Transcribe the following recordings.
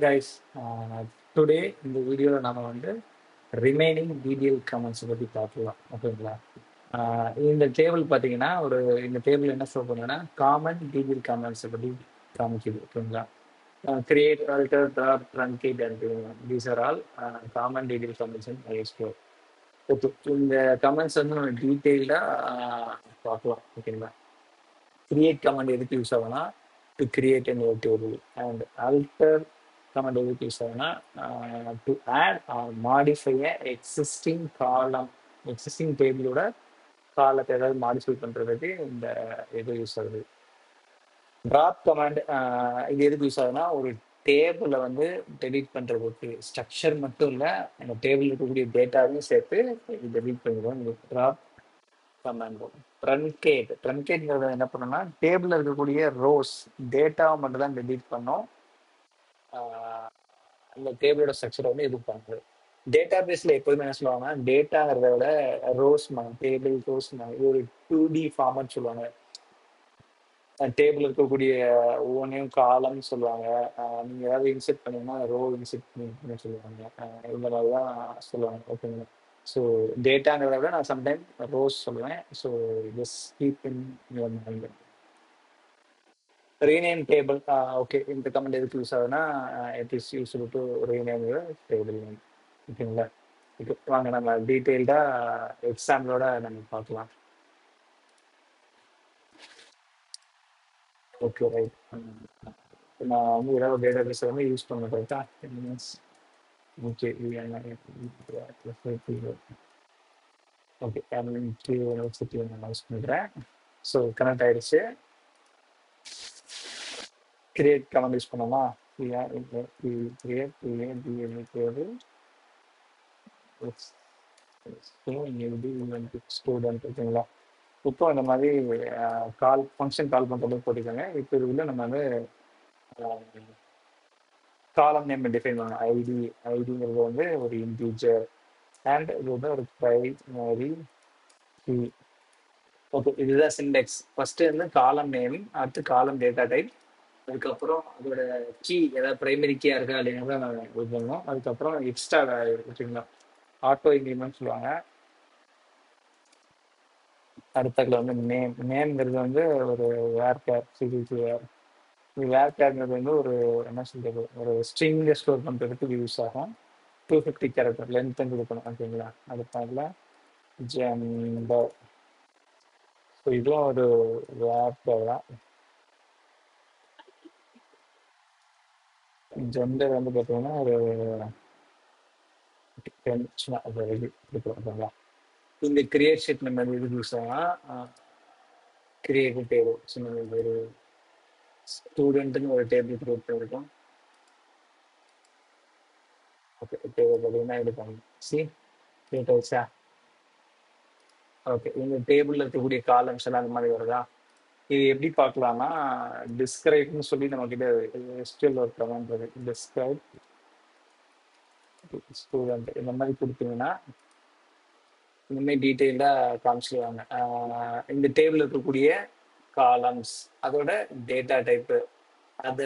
Guys, today இந்த வீடியோவில் நம்ம வந்து ரிமைனிங் டிடிஎல் கமெண்ட்ஸ் பற்றி பார்க்கலாம். ஓகேங்களா? இந்த டேபிள் பார்த்தீங்கன்னா இந்த டேபிள் என்ன சொல்ல போனீங்கன்னா காமன் டிடிஎல் கமெண்ட்ஸை பற்றி காமிக்குது. ஓகேங்களா? Create alter drop truncate and these are all common DDL commands in ஐஎஸ்கோ. ஓகே, இந்த கமெண்ட்ஸ் வந்து நம்ம டீட்டெயில்டாக பார்க்கலாம். ஓகேங்களா? கிரியேட் கமெண்ட் எதுக்கு யூஸ் ஆகும்னா to create a new table and alter command எதுக்கு யூஸ் ஆகும்னா to add or modify existing column, existing டேபிளோட காலத்தை ஏதாவது மாடிஃபை பண்றதுக்கு இந்த இது யூஸ் ஆகுது. டிராப் கமாண்ட் இது எதுக்கு யூஸ் ஆகுதுன்னா ஒரு டேபிளை வந்து டெலீட் பண்றதுக்கு, ஸ்ட்ரக்சர் மட்டும் இல்லை அந்த டேபிள் இருக்கக்கூடிய டேட்டாவையும் சேர்த்து இது டெலீட் பண்ணிடுவோம். இந்த டிராப் கமாண்ட். ட்ரன்கேட்ங்கிறத என்ன பண்ணோம்னா டேபிள்ல இருக்கக்கூடிய ரோஸ் டேட்டாவை மட்டும் தான் டெலீட் பண்ணோம். அந்த டேபிளோட ஸ்ட்ரக்சரை வந்து இது பண்ணுறது. டேட்டா பேஸ்ல எப்போதுமே என்ன சொல்லுவாங்கன்னா டேட்டாங்கிறத விட ரோஸ் டேபிள் ரோஸ் இது ஒரு 2D ஃபார்மட் சொல்லுவாங்க. டேபிள் இருக்கக்கூடிய ஒவ்வொன்றையும் காலம்னு சொல்லுவாங்க. நீங்க ஏதாவது இன்செர்ட் பண்ணீங்கன்னா ரோ இன்செர்ட் பண்ணி சொல்லுவாங்க. இந்த மாதிரி தான் சொல்லுவாங்க. ஓகேங்களா? ஸோ டேட்டாங்கிறத விட நான் சம்டைம் ரோஸ் சொல்லுவேன். So just keep in your mind. Rename table. Okay, இந்த கமெண்ட் எதுக்கு யூஸ் ஆகுதுன்னா it is use to rename table name. ஓகேங்களா? இப்போ வாங்க நம்ம டீட்டெயில்டாக எக்ஸாம்பிளோட நம்ம பார்க்கலாம். Okay, right. நான் வந்து ஏதாவது டேட்டா பேஸ் வந்து யூஸ் பண்ண கரெக்டா? ஓகே, ஓகே, யூனிவர்சிட்டி நான் யூஸ் பண்ணுறேன். ஸோ கனெக்ட் ஆயிடுச்சு. கிரியேட் கமெண்ட் யூஸ் பண்ணோமா? Create student. ஓகேங்களா? இப்போ இந்த மாதிரி ஃபங்க்ஷன் கால் பண்ணுறது போட்டிருக்காங்க. இப்போ இதுல நம்ம வந்து காலம் நேம் டிஃபைன் பண்ணணும். ஐடிங்கிறது வந்து ஒரு இன்டீஜர் அண்ட் இது வந்து ஒரு பிரைமரி கீ. ஓகே, இதுதான் சிண்டெக்ஸ். ஃபர்ஸ்ட் வந்து காலம் நேம், அடுத்து காலம் டேட்டா டைப், அதுக்கப்புறம் அதோட கீ ஏதாவது பிரைமரி கீயா இருக்கா அப்படிங்கிறத நான் இது பண்ணணும். அதுக்கப்புறம் எக்ஸ்ட்ரா வச்சுக்கலாம், ஆட்டோ இன்க்ரிமெண்ட் சொல்லுவாங்க. அடுத்ததுல வந்து நேம்ங்கிறது வந்து ஒரு வேர் கேர் சிடிசி வேர். வேர் கேர்ங்கிறது வந்து ஒரு என்ன சொல்றது, ஒரு ஸ்ட்ரிங்கை ஸ்டோர் பண்ணுறதுக்கு யூஸ் ஆகும். 250 கேரக்டர் லென்த் கொடுக்கணும். ஓகேங்களா? அதுக்காக ஜெண்டர். ஸோ இதுவும் ஒரு வேர் கேர் தான். ஜெண்டர் வந்து பார்த்தீங்கன்னா ஒரு ஓகேங்களா? இந்த கிரியேட் ஷீட் நம்ம எதுக்கு யூஸ் ஆகலாம்? Create table. ஸோ நம்ம ஒரு ஸ்டூடெண்ட்டுன்னு ஒரு டேபிள் கிரியேட் பண்ணிருக்கோம். ஓகே, டேபிள் பார்த்தீங்கன்னா இது பண்ணணும். சி கிரியேட் ஆயிடுச்சா? ஓகே, இந்த டேபிள்ல இருக்கக்கூடிய காலம்ஸ் எல்லாம் அந்த மாதிரி வருதா? இது எப்படி பார்க்கலாம்னா டிஸ்கிரைப்னு சொல்லி நம்ம கிட்ட எஸ்டிஎல் ஒரு கமெண்ட் இருக்கு. டிஸ்கிரைப் ஸ்டூடெண்ட் இந்த மாதிரி கொடுத்தீங்கன்னா இந்த மாதிரி டீட்டெயிலாக காமிச்சிடுவாங்க. இந்த டேபிள் இருக்கக்கூடிய காலம்ஸ், அதோட டேட்டா டைப்பு, அது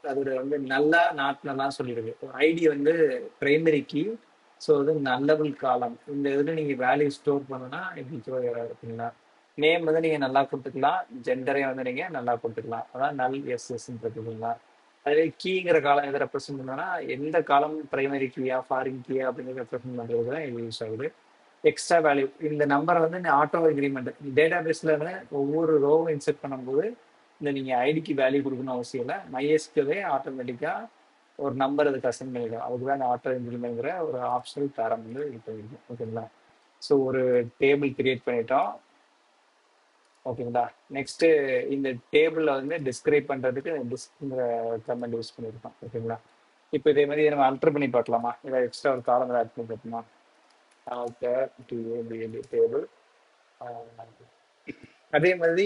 அதோட வந்து நல்லா நாட்லாம் சொல்லியிருக்கு. ஐடி வந்து பிரைமரி கீ. ஸோ அது நல்லபிள் காலம். இந்த இதில் நீங்கள் வேல்யூ ஸ்டோர் பண்ணணும்னா இப்படி இருக்குங்களா? நேம் வந்து நீங்கள் நல்லா கொடுத்துக்கலாம், ஜெண்டரையும் வந்து நீங்கள் நல்லா கொடுத்துக்கலாம். அதான் நல் எஸ்எஸ்ன்னு இருக்குங்களா? அதுவே கீங்கிற காலம் எதை ரெப்ரசென்ட் பண்ணோம்னா எந்த காலம் பிரைமரி கீயா ஃபாரின் கீயா அப்படிங்கிறத ரெப்ரசென்ட் பண்ணுறது தான் இது யூஸ் ஆகுது. எக்ஸ்ட்ரா வேல்யூ இந்த நம்பரை வந்து ஆட்டோ அக்ரிமெண்ட் டேட்டா பேஸில் ஒவ்வொரு ரோவும் இன்செர்ட் பண்ணும்போது இந்த நீங்கள் ஐடிக்கு வேல்யூ கொடுக்கணும் அவசியம் இல்லை. மைஎஸ்கவே ஆட்டோமேட்டிக்காக ஒரு நம்பர் அதுக்கு அசைன் பண்ணிடும். அதுக்கு தான் இந்த ஆட்டோ இன்க்ரிமெண்ட்ங்கிற ஒரு ஆப்ஷனல் பேரம் வந்து இது பண்ணிருக்கோம். ஓகேங்களா? ஸோ ஒரு டேபிள் கிரியேட் பண்ணிட்டோம். ஓகேங்களா? நெக்ஸ்ட் இந்த டேபிள்ல வந்து டிஸ்கிரைப் பண்றதுக்கு டிஸ்க்ங்கிற கமெண்ட் யூஸ் பண்ணியிருக்கோம். ஓகேங்களா? இப்போ இதே மாதிரி நம்ம அல்டர் பண்ணி பார்க்கலாமா? இல்லை எக்ஸ்ட்ரா ஒரு காலம் ஆட் பண்ணி பார்க்கலாமா? Alter table. அதே மாதிரி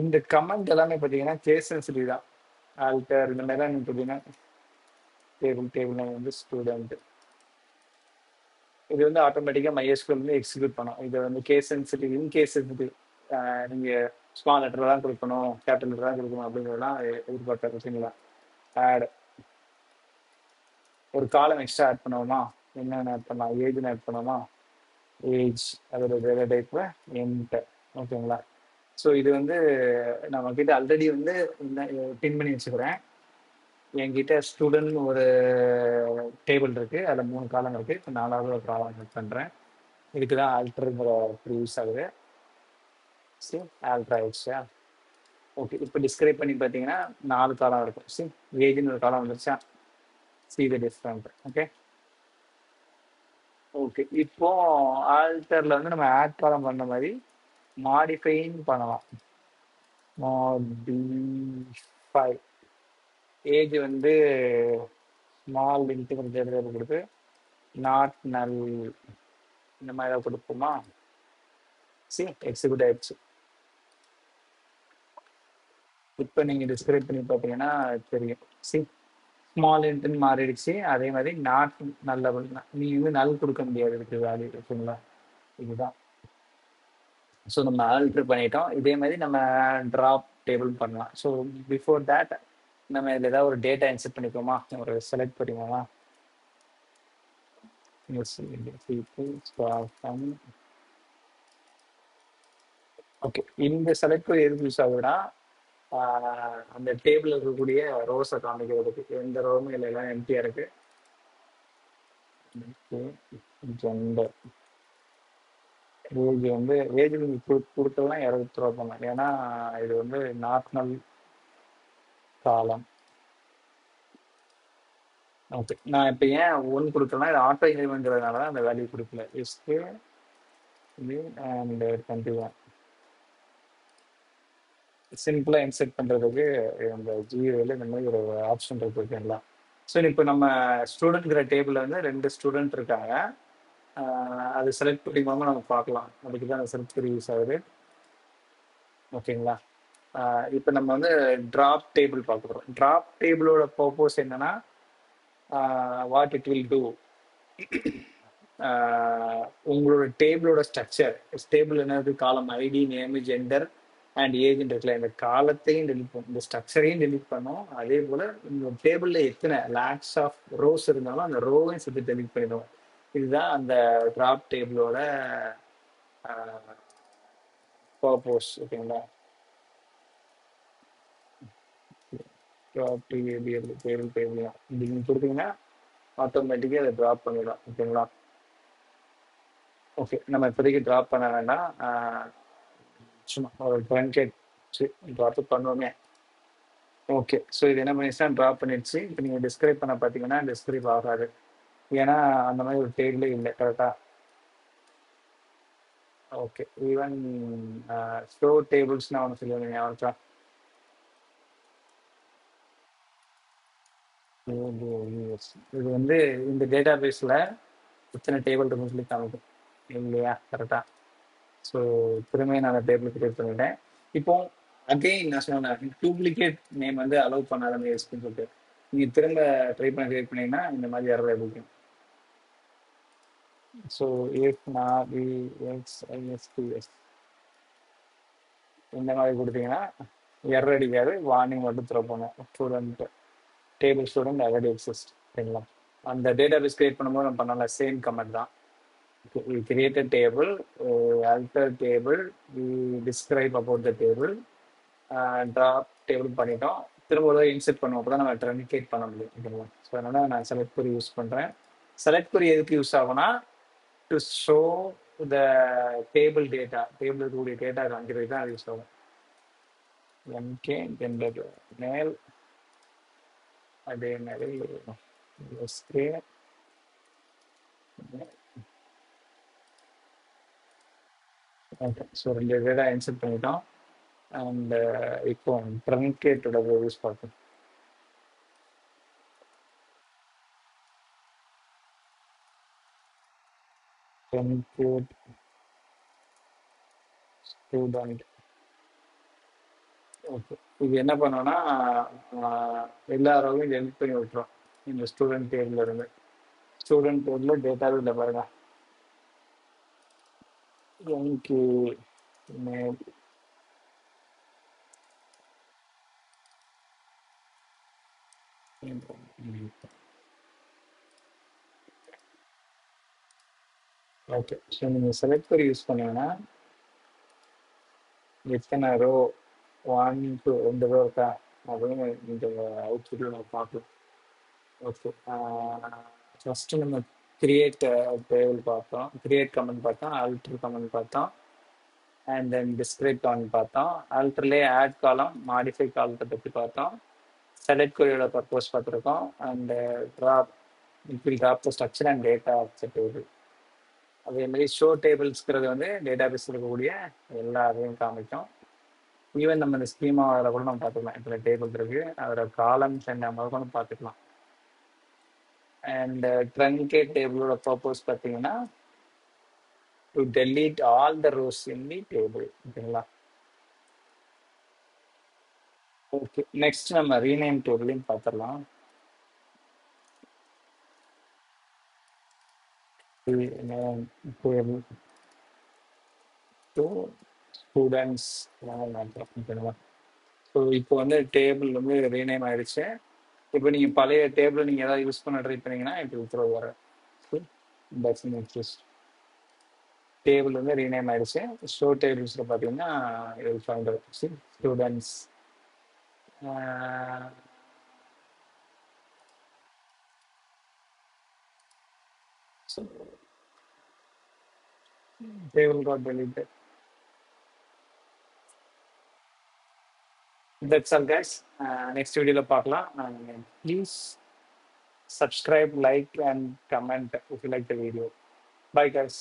இந்த கமெண்ட் எல்லாமே பார்த்தீங்கன்னா கேஸ் சென்சிட்டிவ் தான். ஆல்டர் இந்த மாதிரி தான் பார்த்தீங்கன்னா டேபிள் வந்து ஸ்டூடெண்ட் இது வந்து ஆட்டோமேட்டிக்காக மைஎஸ்கியூஎல் வந்து எக்ஸிக்யூட் பண்ணும். இது வந்து case sensitive, in case sensitive நீங்கள் ஸ்மால் லெட்டர் தான் கொடுக்கணும், கேபிட்டல் லெட்டர் தான் கொடுக்கணும் அப்படிங்கிறதெல்லாம் எதிர்பார்க்காது. ஓகேங்களா? ஆட் ஒரு காலம் எக்ஸ்ட்ரா ஆட் பண்ணுவோமா? என்னென்ன ஆட் பண்ணலாம்? ஏஜ்னு ஆட் பண்ணுவோமா? ஏஜ் அதோட டேட்டா டைப் என்டர். ஓகேங்களா? ஸோ இது வந்து நம்ம கிட்ட ஆல்ரெடி வந்து பின் பண்ணி வச்சுக்கிறேன். என்கிட்ட ஸ்டூடெண்ட் ஒரு டேபிள் இருக்கு, அதில் 3 காலம் இருக்கு. இப்போ 4வது ஒரு காலம் ஆட் பண்ணுறேன். இதுக்கு தான் ஆல்டருங்கிற யூஸ் ஆகுது. சரி, ஆல்டர் ஆயிடுச்சா? ஓகே, இப்போ டிஸ்கிரைப் பண்ணி பார்த்தீங்கன்னா 4 காலம் இருக்கும். சரி, ஏஜ்னு ஒரு காலம் வந்துருச்சா? See the different. Okay okay, இப்போ ஆல்டர்ல வந்து நம்ம ஆட் காலம் பண்ண மாதிரி மாடிஃபைன்னு பண்ணலாம். மாடிஃபை ஏஜ் வந்து ஸ்மால் இன்ட்டுங்கிற டேட்டா கொடுத்து நாட் நல் இந்த மாதிரி ஏதாவது கொடுப்போமா? சி எக்ஸிக்யூட் ஆயிடுச்சு. இப்போ நீங்கள் டிஸ்கிரைப் பண்ணி பார்த்தீங்கன்னா தெரியும். சி ஸ்மால் இன்ட்டுன்னு மாறிடுச்சு. அதே மாதிரி நாட் நல்ல நீ வந்து நல் கொடுக்க முடியாது இதுக்கு வேல்யூ. ஓகேங்களா? இதுதான். ஸோ நம்ம ஆல்டர் பண்ணிட்டோம். இதே மாதிரி நம்ம ட்ராப் டேபிள் பண்ணலாம். ஸோ பிஃபோர் தேட் நம்ம இதில் ஏதாவது ஒரு டேட்டா இன்செர்ட் பண்ணிக்கோமா? ஒரு செலக்ட் பண்ணிக்கோமா? ஓகே, இந்த செலக்ட் எதுக்கு யூஸ் ஆகுதுன்னா அந்த டேபிள் இருக்கக்கூடிய ரோஸை காமிக்கிறதுக்கு. எந்த ரோவும் இல்லை, எல்லாம் எம்டியா இருக்கு. ஜெண்டர் ஏஜ் வந்து ஏஜ் கொடுத்தலாம் 20 ரூபா பண்ணலாம். ஏன்னா இது வந்து நார்மல் காலம். ஓகே, நான் இப்போ ஏன் 1 கொடுக்கலன்னா இது ஆட்டோ இன்க்ரிமெண்ட்ங்கிறதுனால தான் அந்த வேல்யூ கொடுக்கல. எஸ்கே அண்ட் 21 சிம்பிளாக இன்செர்ட் பண்ணுறதுக்கு இந்த ஜியோவில் இந்த மாதிரி ஒரு ஆப்ஷன் இருக்கு. ஓகேங்களா? ஸோ இப்போ நம்ம ஸ்டூடெண்ட்ங்கிற டேபிளில் வந்து 2 ஸ்டூடெண்ட் இருக்காங்க. அது செலக்ட் பண்ணிக்கோங்க, நம்ம பார்க்கலாம். அதுக்கு தான் அந்த செலக்ட் யூஸ் ஆகுது. ஓகேங்களா? இப்போ நம்ம வந்து ட்ராப் டேபிள் பார்க்க போகிறோம். ட்ராப் டேபிளோட பர்பஸ் என்னன்னா வாட் இட் வில் டூ, உங்களோட டேபிளோட ஸ்ட்ரக்சர். டேபிள் என்னது? Column ID, name, gender and age இருக்குல்ல. இந்த காலத்தையும் டெலிட் பண்ணும், இந்த ஸ்ட்ரக்சரையும் டெலிட் பண்ணும். அதே போல் இந்த டேபிளில் எத்தனை லேக்ஸ் ஆஃப் ரோஸ் இருந்தாலும் அந்த ரோவையும் சேர்த்து டெலிட் பண்ணிடுவோம். இதுதான் அந்த ட்ராப் டேபிளோட பர்பஸ். ஓகேங்களா? ட்ராப் டேபிள் டேபிள் நீங்கள் கொடுத்தீங்கன்னா ஆட்டோமேட்டிக்காக அதை ட்ராப் பண்ணிடும். ஓகேங்களா? ஓகே, நம்ம இப்போதைக்கு ட்ராப் பண்ண வேண்டாம். சும்மா ஒரு ட்ரன்கேட் ட்ராப் பண்ணுவோமே. ஓகே, ஸோ இது என்ன பண்ணிடுச்சுன்னா ட்ராப் பண்ணிடுச்சு. இப்போ நீங்கள் டிஸ்கிரைப் பண்ண பார்த்தீங்கன்னா டிஸ்கிரைப் ஆகாது. ஏன்னா அந்த மாதிரி ஒரு டேபிளே இல்லை. கரெக்டாக? ஓகே, ஈவன் ஷோ டேபிள்ஸ்னால் ஒன்று சொல்லுவீங்க அவருக்கா? இது வந்து இந்த டேட்டா பேஸில் எத்தனை டேபிள் இருக்குன்னு சொல்லி காமிக்கும் இல்லையா? கரெக்டாக? ஸோ திரும்ப நான் அந்த டேபிள் கிரியேட் பண்ணிட்டேன். இப்போ அகெயின் நான் சொன்னேன் டூப்ளிகேட் நேம் வந்து அலோவ் பண்ணாத எஸ்பின்னு சொல்லிட்டு. நீங்கள் திரும்ப ட்ரை பண்ண கிரியேட் பண்ணீங்கன்னா இந்த மாதிரி எரர் இருக்கும். ஸோ இஃப் நான் விஎக்ஸ்ஐஎஸ்டிஎஸ் இந்த மாதிரி கொடுத்தீங்கன்னா எரர் அடிக்காது, வார்னிங் மட்டும் த்ரோ பண்ணும். Student table student already exist. சரிங்களா? அந்த டேட்டா பேஸ் கிரியேட் பண்ணும்போது நம்ம பண்ணல சேம் கமெண்ட் தான். we create a table, alter table, we describe about the table, drop table பண்ணிட்டோம். திரும்ப ஒரு இன்செர்ட் பண்ணுவோம். அப்போ தான் நம்ம ட்ரன்கேட் பண்ண முடியும். ஓகேங்களா? ஸோ அதனால் நான் செலக்ட் query யூஸ் பண்ணுறேன். செலக்ட் query எதுக்கு யூஸ் ஆகும்னா to show the table data, table இருக்கக்கூடிய டேட்டா காமிக்கிறதுக்கு தான் அது யூஸ் ஆகும். எம்கே ஜெண்டர் மேல், அதே மாதிரி SK. Okay, so 2 data insert பண்ணிட்டோம். அண்ட் இப்போ ட்ரன்கேட்டோட யூஸ் பார்ப்போம். ட்ரன்கேட் ஸ்டூடெண்ட். ஓகே, இது என்ன பண்ணோம்னா எல்லா ரோவையும் டெலிட் பண்ணி விட்டுரும் இந்த ஸ்டூடெண்ட் டேபிள்ல இருந்து. ஸ்டூடெண்ட் டேபிளில் டேட்டாவே இல்லை பாருங்க. எனக்கு ஓகே. ஸோ நீங்கள் செலக்ட் query யூஸ் பண்ணீங்கன்னா எத்தனை ரோ 1 to 2 ரோ இருக்கா அப்படின்னு இந்த அவுட்புட்டில் நம்ம பார்க்கலாம். ஓகே. ஃபஸ்ட்டு நம்ம கிரியேட் டேபிள் பார்த்தோம், கிரியேட் கமெண்ட் பார்த்தோம், ஆல்டர் கமெண்ட் பார்த்தோம், அண்ட் தென் டிஸ்கிரைப் கமெண்ட் பார்த்தோம். ஆல்டர்லேயே ஆட் காலம், மாடிஃபை காலத்தை பற்றி பார்த்தோம். செலக்ட் கொரியோட பர்பஸ் பார்த்துருக்கோம். And drop it will drop the structure and data of the table. அதே மாதிரி ஷோ டேபிள்ஸ்ங்கிறது வந்து டேட்டா பேஸ் இருக்கக்கூடிய எல்லா அதையும் காமிக்கும். ஈவன் நம்ம இந்த ஸ்கீமா அதில் கூட நம்ம பார்த்துக்கலாம். இப்போ டேபிள் இருக்கு, அதோட காலம்ஸ் என்ன கூட பார்த்துக்கலாம். அண்ட் ட்ரங்கேட் டேபிளோட பர்பஸ் பார்த்தீங்கன்னா to delete all the rose in the table. ஓகேங்களா? ஓகே. நெக்ஸ்ட் நம்ம ரீநேம் டேபிளையும் பார்த்துடலாம். Table to students. ஓகேங்களா? ஸோ இப்போ வந்து டேபிள் வந்து ரீநேம் ஆயிடுச்சு. இப்போ நீங்கள் பழைய டேபிள் நீங்கள் ஏதாவது யூஸ் பண்ண ட்ரை பண்ணீங்கன்னா இப்போ த்ரோ வர டேபிள் வந்து ரீநேம் ஆயிடுச்சு. ஷோ டேபிள்ஸில் பார்த்தீங்கன்னா students table got deleted. That's all, guys. Next video பார்க்கலாம். Please subscribe, like, and comment if you like the video. Bye, guys.